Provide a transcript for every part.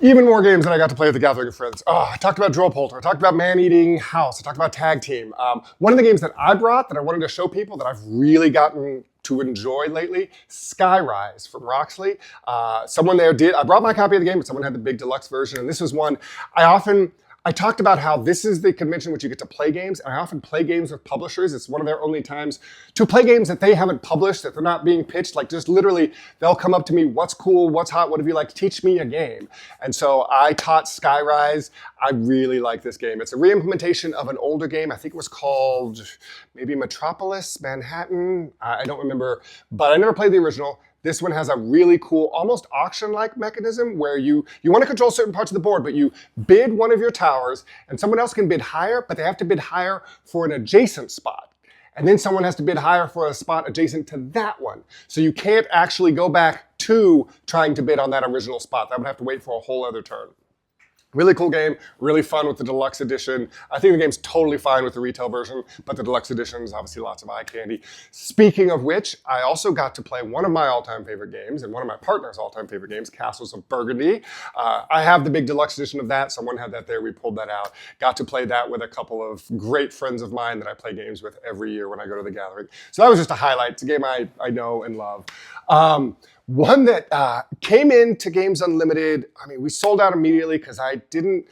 even more games that I got to play at the Gathering of Friends. Oh, I talked about Drollpolter. I talked about Man-Eating House. I talked about Tag Team. One of the games that I brought that I wanted to show people that I've really gotten to enjoy lately, Skyrise from Roxley. Someone there did, I brought my copy of the game, but someone had the big deluxe version, and this was one I talked about how this is the convention which you get to play games, and I often play games with publishers. It's one of their only times to play games that they haven't published, that they're not being pitched. Like just literally, they'll come up to me, what's cool, what's hot, what have you like, teach me a game. And so I taught Skyrise. I really like this game. It's a re-implementation of an older game. I think it was called maybe Metropolis, Manhattan. I don't remember, but I never played the original. This one has a really cool, almost auction-like mechanism where you want to control certain parts of the board, but you bid one of your towers, and someone else can bid higher, but they have to bid higher for an adjacent spot. And then someone has to bid higher for a spot adjacent to that one. So you can't actually go back to trying to bid on that original spot. That would have to wait for a whole other turn. Really cool game, really fun with the deluxe edition. I think the game's totally fine with the retail version, but the deluxe edition is obviously lots of eye candy. Speaking of which, I also got to play one of my all-time favorite games and one of my partner's all-time favorite games, Castles of Burgundy. I have the big deluxe edition of that. Someone had that there. We pulled that out. Got to play that with a couple of great friends of mine that I play games with every year when I go to the Gathering. So that was just a highlight. It's a game I know and love. One that came into Games Unlimited, I mean, we sold out immediately because I didn't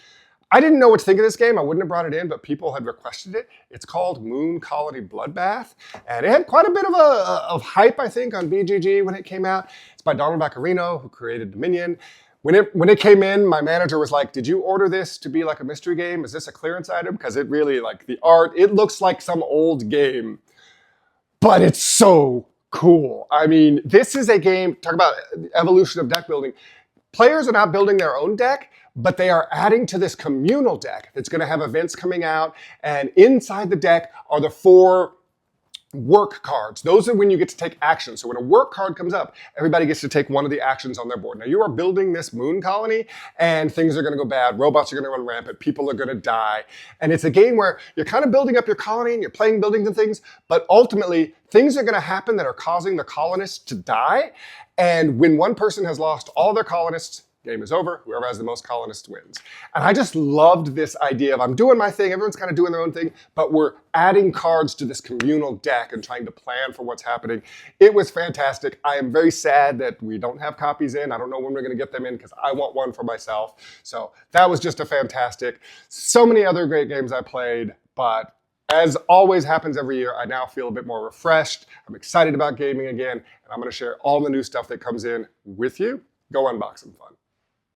know what to think of this game. I wouldn't have brought it in, but people had requested it. It's called Moon Colony Bloodbath, and it had quite a bit of hype, I think, on BGG when it came out. It's by Donald Vaccarino, who created Dominion. When it came in, my manager was like, did you order this to be like a mystery game? Is this a clearance item? Because it really, like the art, it looks like some old game, but it's so cool. I mean, this is a game, talk about evolution of deck building. Players are not building their own deck, but they are adding to this communal deck that's going to have events coming out, and inside the deck are the 4 work cards. Those are when you get to take action. So when a work card comes up, everybody gets to take one of the actions on their board. Now you are building this moon colony and things are going to go bad. Robots are going to run rampant. People are going to die. And it's a game where you're kind of building up your colony and you're playing buildings and things, but ultimately things are going to happen that are causing the colonists to die. And when one person has lost all their colonists, game is over. Whoever has the most colonists wins. And I just loved this idea of I'm doing my thing, everyone's kind of doing their own thing, but we're adding cards to this communal deck and trying to plan for what's happening. It was fantastic. I am very sad that we don't have copies in. I don't know when we're going to get them in because I want one for myself. So that was just a fantastic. So many other great games I played, but as always happens every year, I now feel a bit more refreshed. I'm excited about gaming again, and I'm going to share all the new stuff that comes in with you. Go unbox some fun.